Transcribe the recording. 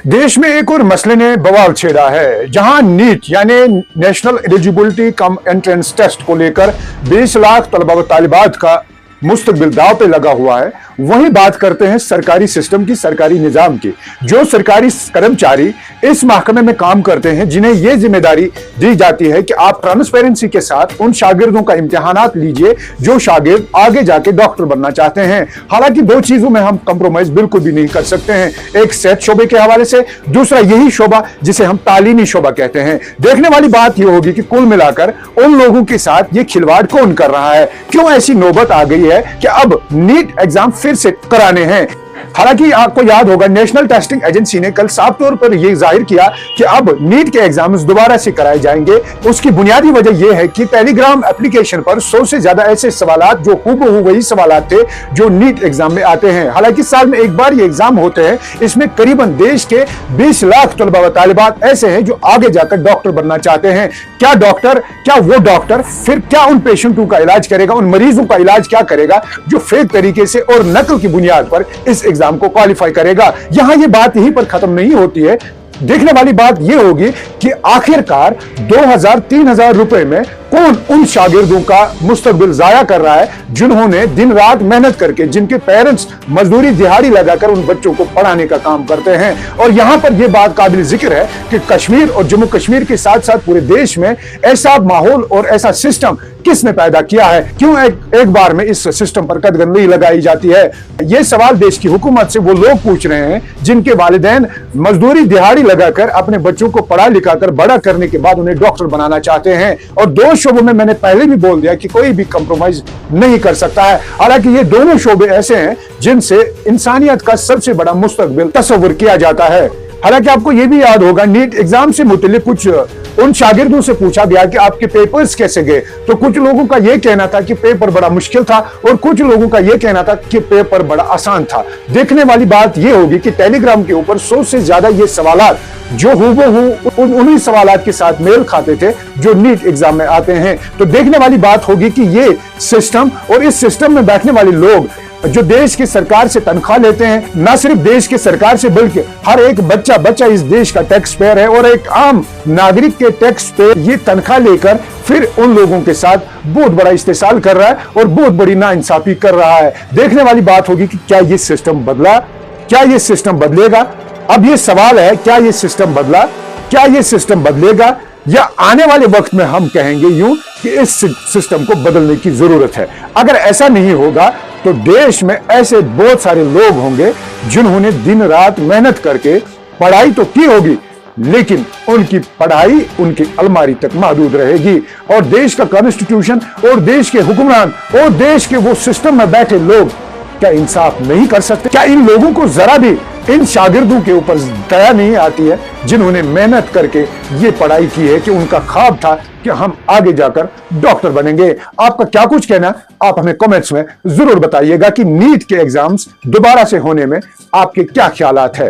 देश में एक और मसले ने बवाल छेड़ा है, जहां नीट यानी national eligibility cum entrance test को लेकर 20 लाख तलबा व तालिबात का मुस्तकबिल दांव पे लगा हुआ है। वहीं बात करते हैं सरकारी सिस्टम की, सरकारी निजाम की। जो सरकारी कर्मचारी इस महकमे में काम करते हैं, जिन्हें यह जिम्मेदारी दी जाती है कि आप ट्रांसपेरेंसी के साथ उन शागिर्दों का इम्तिहानात लीजिए जो शागिर्द आगे जाके डॉक्टर बनना चाहते हैं। हालांकि दो चीजों में हम कंप्रोमाइज बिल्कुल भी नहीं कर सकते हैं, एक सेहत शोबे के हवाले से, दूसरा यही शोबा जिसे हम तालीमी शोबा कहते हैं। देखने वाली बात यह होगी कि कुल मिलाकर उन लोगों के साथ ये खिलवाड़ कौन कर रहा है, क्यों ऐसी नौबत आ गई है कि अब नीट एग्जाम फिर से कराने हैं। हालांकि आपको याद होगा, नेशनल टेस्टिंग एजेंसी ने कल साफ तौर पर यह जाहिर किया कि अब नीट के एग्जाम्स दोबारा से कराए जाएंगे। उसकी बुनियादी वजह यह है कि टेलीग्राम एप्लीकेशन पर 100 से ज्यादा ऐसे सवालात जो हूबहू वही सवालात थे जो नीट एग्जाम में आते हैं। हालांकि साल में एक बार ये एग्जाम होते हैं। इसमें करीबन देश के 20 लाख तलबा व तालिबात ऐसे हैं जो आगे जाकर डॉक्टर बनना चाहते हैं। क्या डॉक्टर, क्या वो डॉक्टर फिर क्या उन पेशेंटों का इलाज करेगा, उन मरीजों का इलाज क्या करेगा जो फेक तरीके से और नकल की बुनियाद पर इस एग्जाम को क्वालिफाई करेगा। यहां ये बात यहीं पर खत्म नहीं होती है। देखने वाली बात यह होगी कि आखिरकार 2000-3000 रुपए में कौन उन शागिर्दों का मुस्तकबिल जाया कर रहा है जिन्होंने दिन रात मेहनत करके, जिनके पेरेंट्स मजदूरी दिहाड़ी लगाकर उन बच्चों को पढ़ाने का काम करते हैं। और यहां पर यह बात काबिल जिक्र है कि कश्मीर और जम्मू कश्मीर के साथ साथ पूरे देश में ऐसा माहौल और ऐसा सिस्टम किसने पैदा किया है, क्यों एक बार में इस सिस्टम पर कदगंदी लगाई जाती है। यह सवाल देश की हुकूमत से वो लोग पूछ रहे हैं जिनके वालिदैन मजदूरी दिहाड़ी लगाकर अपने बच्चों को पढ़ा लिखा कर बड़ा करने के बाद उन्हें डॉक्टर बनाना चाहते हैं। और दो शोबों में मैंने पहले भी बोल दिया कि कोई भी कंप्रोमाइज नहीं कर सकता है। हालांकि ये दोनों शोबे ऐसे हैं जिनसे इंसानियत का सबसे बड़ा मुस्तकबिल तस्वुर किया जाता है। हालांकि आपको यह भी याद होगा, नीट एग्जाम से मुतल्लिक कुछ उन शागिर्दों से पूछा गया कि आपके पेपर्स कैसे गए, तो कुछ लोगों का यह कहना था कि पेपर बड़ा मुश्किल था और कुछ लोगों का यह कहना था कि पेपर बड़ा आसान था। देखने वाली बात यह होगी कि टेलीग्राम के ऊपर 100 से ज्यादा ये सवालात जो हूबहू उन्हीं सवालात के साथ मेल खाते थे जो नीट एग्जाम में आते हैं। तो देखने वाली बात होगी कि ये सिस्टम और इस सिस्टम में बैठने वाले लोग जो देश की सरकार से तनख्वाह लेते हैं, ना सिर्फ देश की सरकार से बल्कि हर एक बच्चा इस देश का टैक्स पेयर है और एक आम नागरिक के टैक्स पे ये तनख्वाह लेकर फिर उन लोगों के साथ बहुत बड़ा इस्तेसाल कर रहा है और बहुत बड़ी नाइंसाफी कर रहा है। देखने वाली बात होगी कि क्या ये सिस्टम बदला, क्या ये सिस्टम बदलेगा। अब ये सवाल है, क्या ये सिस्टम बदला, क्या ये सिस्टम बदलेगा, या आने वाले वक्त में हम कहेंगे यूं कि इस सिस्टम को बदलने की जरूरत है। अगर ऐसा नहीं होगा तो देश में ऐसे बहुत सारे लोग होंगे जिन्होंने दिन रात मेहनत करके पढ़ाई तो की होगी, लेकिन उनकी पढ़ाई उनकी अलमारी तक महदूद रहेगी। और देश का कॉन्स्टिट्यूशन और देश के हुक्मरान और देश के वो सिस्टम में बैठे लोग क्या इंसाफ नहीं कर सकते? क्या इन लोगों को जरा भी इन शागिर्दों के ऊपर दया नहीं आती है जिन्होंने मेहनत करके ये पढ़ाई की है कि उनका ख्वाब था कि हम आगे जाकर डॉक्टर बनेंगे। आपका क्या कुछ कहना, आप हमें कमेंट्स में जरूर बताइएगा कि नीट के एग्जाम्स दोबारा से होने में आपके क्या ख्यालात है।